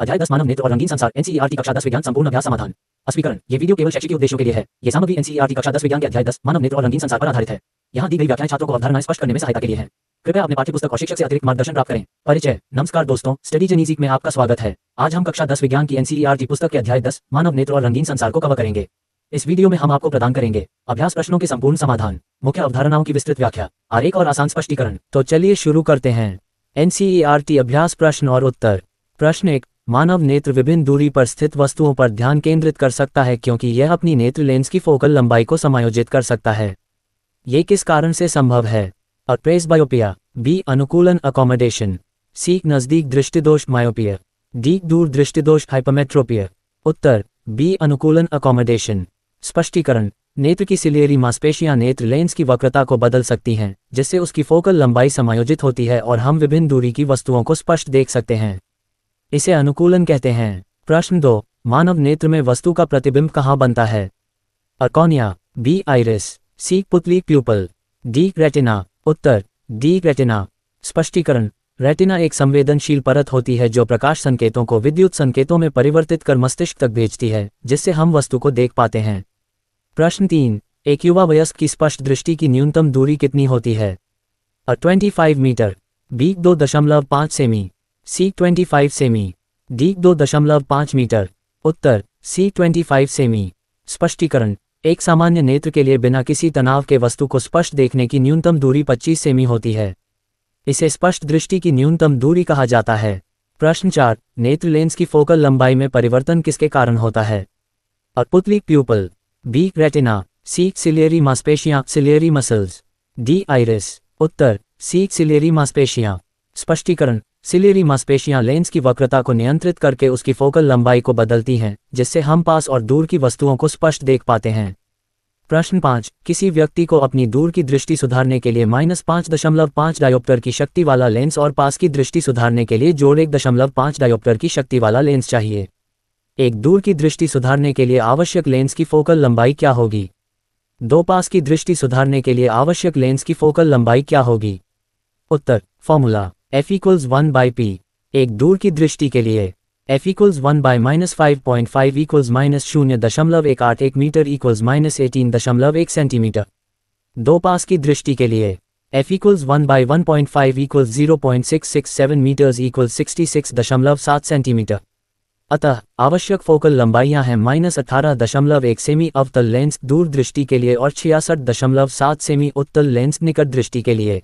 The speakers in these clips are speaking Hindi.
अध्याय 10 मानव नेत्र और रंगीन संसार एनसीईआरटी कक्षा 10 विज्ञान संपूर्ण अभ्यास समाधान। स्पष्टीकरण, ये वीडियो केवल शैक्षिक उद्देश्यों के लिए है। ये सामग्री एनसीईआरटी कक्षा 10 विज्ञान के अध्याय 10 मानव नेत्र और रंगीन संसार पर आधारित है। यहाँ दी गई व्याख्याएं छात्रों को अवधारणाएं स्पष्ट करने में सहायता के लिए है। कृपया अपने पाठ्यपुस्तक और शिक्षक से अतिरिक्त मार्गदर्शन प्राप्त करें। परिचय। नमस्कार दोस्तों, स्टडी जेनीजिक में आपका स्वागत है। आज हम कक्षा 10 विज्ञान की एनसीईआरटी पुस्तक के अध्याय 10 मानव नेत्र और रंगीन संसार को कवर करेंगे। इस वीडियो में हम आपको प्रदान करेंगे अभ्यास प्रश्नों के संपूर्ण समाधान, मुख्य अवधारणाओं की विस्तृत व्याख्या, आरेख और आसान स्पष्टीकरण। तो चलिए शुरू करते हैं। एनसीईआरटी अभ्यास प्रश्न और उत्तर। प्रश्न 1, मानव नेत्र विभिन्न दूरी पर स्थित वस्तुओं पर ध्यान केंद्रित कर सकता है क्योंकि यह अपनी नेत्र लेंस की फोकल लंबाई को समायोजित कर सकता है। ये किस कारण से संभव है? अ, प्रेसबायोपिया, बी, अनुकूलन अकोमोडेशन, सी, नजदीक दृष्टिदोष मायोपिया, डी, दूर दृष्टिदोष हाइपरमेट्रोपिया। उत्तर बी, अनुकूलन अकोमोडेशन। स्पष्टीकरण, नेत्र की सिलियरी मांसपेशियां नेत्र लेंस की वक्रता को बदल सकती हैं, जिससे उसकी फोकल लंबाई समायोजित होती है और हम विभिन्न दूरी की वस्तुओं को स्पष्ट देख सकते हैं। इसे अनुकूलन कहते हैं। प्रश्न 2, मानव नेत्र में वस्तु का प्रतिबिंब कहाँ बनता है? अ, कॉर्निया, बी, आइरिस, सी, पुतली प्यूपल, डी, रेटिना। उत्तर डी, रेटिना। स्पष्टीकरण, रेटिना एक संवेदनशील परत होती है जो प्रकाश संकेतों को विद्युत संकेतों में परिवर्तित कर मस्तिष्क तक भेजती है, जिससे हम वस्तु को देख पाते हैं। प्रश्न 3, एक युवा वयस्क की स्पष्ट दृष्टि की न्यूनतम दूरी कितनी होती है? अ, 25 मीटर, बी, 2.5 सेमी, सी, 25 सेमी, डी, 2.5 मीटर। उत्तर सी, 25 सेमी। स्पष्टीकरण, एक सामान्य नेत्र के लिए बिना किसी तनाव के वस्तु को स्पष्ट देखने की न्यूनतम दूरी 25 सेमी होती है। इसे स्पष्ट दृष्टि की न्यूनतम दूरी कहा जाता है। प्रश्न 4, नेत्र लेंस की फोकल लंबाई में परिवर्तन किसके कारण होता है? अ, पुतली प्यूपल, बी, रेटिना, सी, सिलियरी मांसपेशियां सिलियरी मसल्स, डी, आइरिस। उत्तर सी, सिलियरी मांसपेशियां। स्पष्टीकरण, सिलियरी मांसपेशियां लेंस की वक्रता को नियंत्रित करके उसकी फोकल लंबाई को बदलती हैं, जिससे हम पास और दूर की वस्तुओं को स्पष्ट देख पाते हैं। प्रश्न 5, किसी व्यक्ति को अपनी दूर की दृष्टि सुधारने के लिए -5.5 डायोप्टर की शक्ति वाला लेंस और पास की दृष्टि सुधारने के लिए जोड़ 1.5 डायोप्टर की शक्ति वाला लेंस चाहिए। एक दूर की दृष्टि सुधारने के लिए आवश्यक लेंस की फोकल लंबाई क्या होगी? 2 पास की दृष्टि सुधारने के लिए आवश्यक लेंस की फोकल लंबाई क्या होगी? उत्तर फॉर्मूला F = 1/p। एक दूर की दृष्टि के लिए F = 1/-5.5 = -0.181 मीटर = -18.1 सेंटीमीटर। 2 पास की दृष्टि के लिए F = 1/1.5 = 0.667 मीटर्स = 66.7 सेंटीमीटर। अतः आवश्यक फोकल लंबाइयां हैं -18.1 सेमी अवतल लेंस दूर दृष्टि के लिए और 66.7 सेमी उत्तल लेंस निकट दृष्टि के लिए।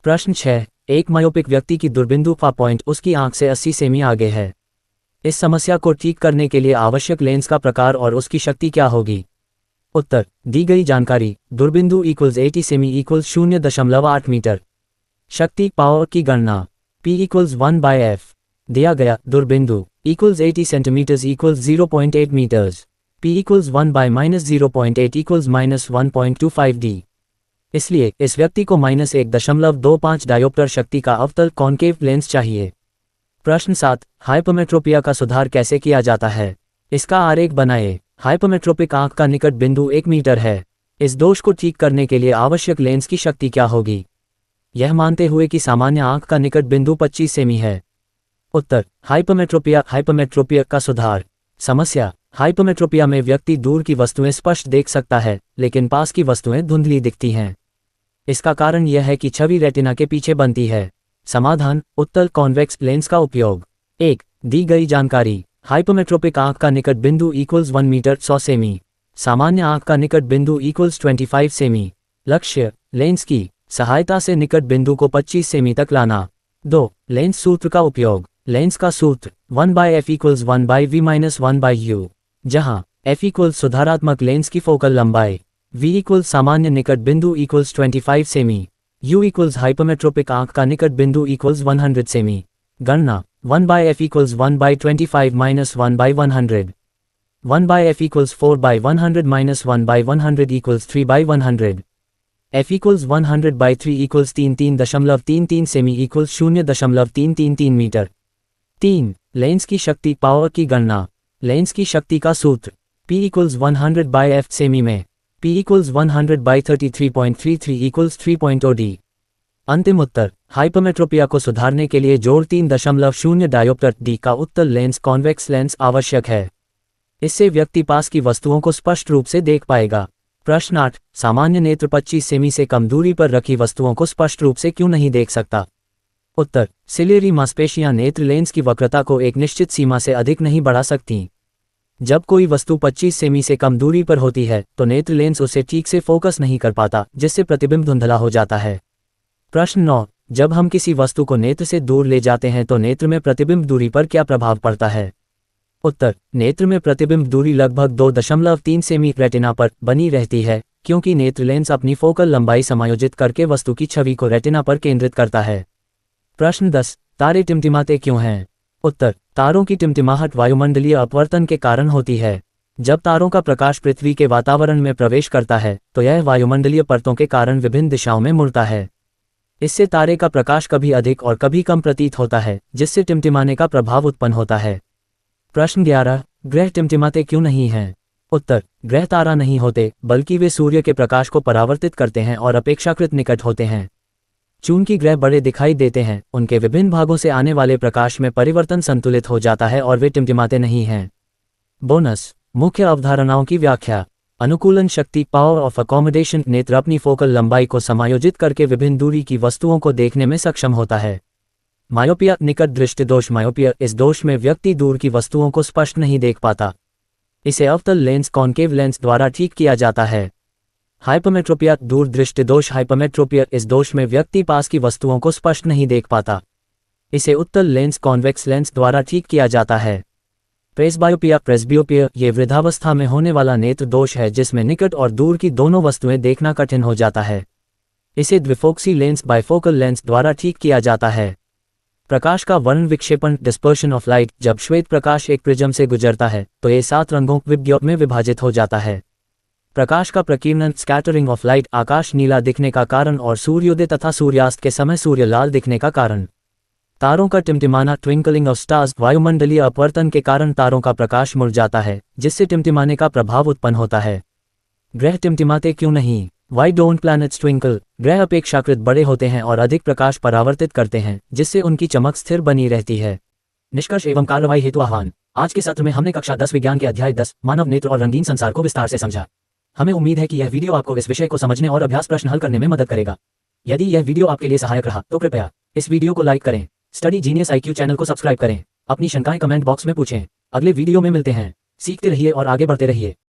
प्रश्न 6, एक मायोपिक व्यक्ति की दूरबिंदु का पॉइंट उसकी आंख से 80 सेमी आगे है। इस समस्या को ठीक करने के लिए आवश्यक लेंस का प्रकार और उसकी शक्ति क्या होगी? उत्तर दी गई जानकारी, दूरबिंदु = 80 सेमी = 0.8 मीटर। शक्ति पावर की गणना P = 1/f। दिया गया दूरबिंदु = 80 सेंटीमीटर = 0.8 मीटर्स। P = 1/-0.8 = -1.25 d। इसलिए इस व्यक्ति को -1.25 डायोप्टर शक्ति का अवतल कॉन्केव लेंस चाहिए। प्रश्न 7, हाइपरमेट्रोपिया का सुधार कैसे किया जाता है? इसका आरेख बनाएं। हाइपरमेट्रोपिक आंख का निकट बिंदु 1 मीटर है। इस दोष को ठीक करने के लिए आवश्यक लेंस की शक्ति क्या होगी? यह मानते हुए कि सामान्य आंख का निकट बिंदु 25 सेमी है। उत्तर हाइपरमेट्रोपिया का सुधार। समस्या, हाइपरमेट्रोपिया में व्यक्ति दूर की वस्तुएं स्पष्ट देख सकता है, लेकिन पास की वस्तुएं धुंधली दिखती हैं। इसका कारण यह है कि छवि रेटिना के पीछे बनती है। समाधान, उत्तल कॉन्वेक्स लेंस का उपयोग। 1, दी गई जानकारी, हाइपरमेट्रोपिक आंख का निकट बिंदु = 1 मीटर 100 सेमी। सामान्य आंख का निकट बिंदु = 25 सेमी। लक्ष्य, लेंस की सहायता से निकट बिंदु को 25 सेमी तक लाना। 2, लेंस सूत्र का उपयोग। लेंस का सूत्र 1/f = 1/v-1/u, जहां f = सुधारात्मक लेंस की फोकल लंबाई, v = सामान्य निकट बिंदु = 25 सेमी, u = हाइपरमेट्रोपिक आंख का निकट बिंदु = 100 सेमी। गणना 1/f = 1/25 - 1/100। 1/f = 4/100 - 1/100 = 3/100। f = 100/3 = 33.33 semi = 0.333 metre. 3, lens की शक्ति पावर की गणना। लेंस की शक्ति का सूत्र P = 100/f सेमी में P = 100/33.33 = 3.0 d। अंतिम उत्तर, हाइपरमेट्रोपिया को सुधारने के लिए जोड़ 3.0 डायोप्टर डी का उत्तल लेंस कॉन्वेक्स लेंस आवश्यक है। इससे व्यक्ति पास की वस्तुओं को स्पष्ट रूप से देख पाएगा। प्रश्न 8, सामान्य नेत्र 25 सेमी से कम दूरी पर रखी वस्तुओं को स्पष्ट रूप से क्यों नहीं देख सकता? उत्तर, सिलियरी मांसपेशियां नेत्र लेंस की वक्रता को एक निश्चित सीमा से अधिक नहीं बढ़ा सकती। जब कोई वस्तु 25 सेमी से कम दूरी पर होती है तो नेत्र लेंस उसे ठीक से फोकस नहीं कर पाता, जिससे प्रतिबिंब धुंधला हो जाता है। प्रश्न 9, जब हम किसी वस्तु को नेत्र से दूर ले जाते हैं तो नेत्र में प्रतिबिंब दूरी पर क्या प्रभाव पड़ता है? उत्तर, नेत्र में प्रतिबिंब दूरी लगभग 2.3 सेमी रेटिना पर बनी रहती है, क्योंकि नेत्र लेंस अपनी फोकल लंबाई समायोजित करके वस्तु की छवि को रेटिना पर केंद्रित करता है। प्रश्न 10, तारे टिमटिमाते क्यों हैं? उत्तर, तारों की टिमटिमाहट वायुमंडलीय अपवर्तन के कारण होती है। जब तारों का प्रकाश पृथ्वी के वातावरण में प्रवेश करता है तो यह वायुमंडलीय परतों के कारण विभिन्न दिशाओं में मुड़ता है। इससे तारे का प्रकाश कभी अधिक और कभी कम प्रतीत होता है, जिससे टिमटिमाने का प्रभाव उत्पन्न होता है। प्रश्न 11, ग्रह टिमटिमाते क्यों नहीं हैं? उत्तर, ग्रह तारा नहीं होते, बल्कि वे सूर्य के प्रकाश को परावर्तित करते हैं और अपेक्षाकृत निकट होते हैं। चूंकि ग्रह बड़े दिखाई देते हैं, उनके विभिन्न भागों से आने वाले प्रकाश में परिवर्तन संतुलित हो जाता है और वे टिमटिमाते नहीं हैं। बोनस, मुख्य अवधारणाओं की व्याख्या। अनुकूलन शक्ति, पावर ऑफ अकोमोडेशन। नेत्र अपनी फोकल लंबाई को समायोजित करके विभिन्न दूरी की वस्तुओं को देखने में सक्षम होता है। मायोपिया, निकट दृष्टि दोष। मायोपिया, इस दोष में व्यक्ति दूर की वस्तुओं को स्पष्ट नहीं देख पाता। इसे अवतल लेंस कॉन्केव लेंस द्वारा ठीक किया जाता है। हाइपरमेट्रोपिया, दूर दृष्टि दोष। हाइपरमेट्रोपिया, इस दोष में व्यक्ति पास की वस्तुओं को स्पष्ट नहीं देख पाता। इसे उत्तल लेंस कॉन्वेक्स लेंस द्वारा ठीक किया जाता है। प्रेसबायोपिया, प्रेसबियोपिया, ये वृद्धावस्था में होने वाला नेत्र दोष है जिसमें निकट और दूर की दोनों वस्तुएं देखना कठिन हो जाता है। इसे द्विफोक्सी लेंस बाइफोकल लेंस द्वारा ठीक किया जाता है। प्रकाश का वर्ण विक्षेपण, डिस्पर्शन ऑफ लाइट। जब श्वेत प्रकाश एक प्रिज्म से गुजरता है तो ये 7 रंगों विबग्योर में विभाजित हो जाता है। प्रकाश का प्रकीर्णन, स्कैटरिंग ऑफ लाइट। आकाश नीला दिखने का कारण और सूर्योदय तथा सूर्यास्त के समय सूर्य लाल दिखने का कारण। तारों का टिमटिमाना, ट्विंकलिंग ऑफ स्टार्स। वायुमंडलीय अपवर्तन के कारण तारों का प्रकाश मुड़ जाता है, जिससे टिमटिमाने का प्रभाव उत्पन्न होता है। ग्रह टिमटिमाते क्यों नहीं? Why don't planets twinkle? ग्रह अपेक्षाकृत बड़े होते हैं और अधिक प्रकाश परावर्तित करते हैं, जिससे उनकी चमक स्थिर बनी रहती है। निष्कर्ष एवं कार्रवाई हेतु आह्वान। आज के सत्र में हमने कक्षा 10 विज्ञान के अध्याय 10 मानव नेत्र और रंगीन संसार को विस्तार से समझा। हमें उम्मीद है कि यह वीडियो आपको इस विषय को समझने और अभ्यास प्रश्न हल करने में मदद करेगा। यदि यह वीडियो आपके लिए सहायक रहा तो कृपया इस वीडियो को लाइक करें, स्टडी जीनियस IQ चैनल को सब्सक्राइब करें, अपनी शंकाएं कमेंट बॉक्स में पूछें। अगले वीडियो में मिलते हैं। सीखते रहिए और आगे बढ़ते रहिए।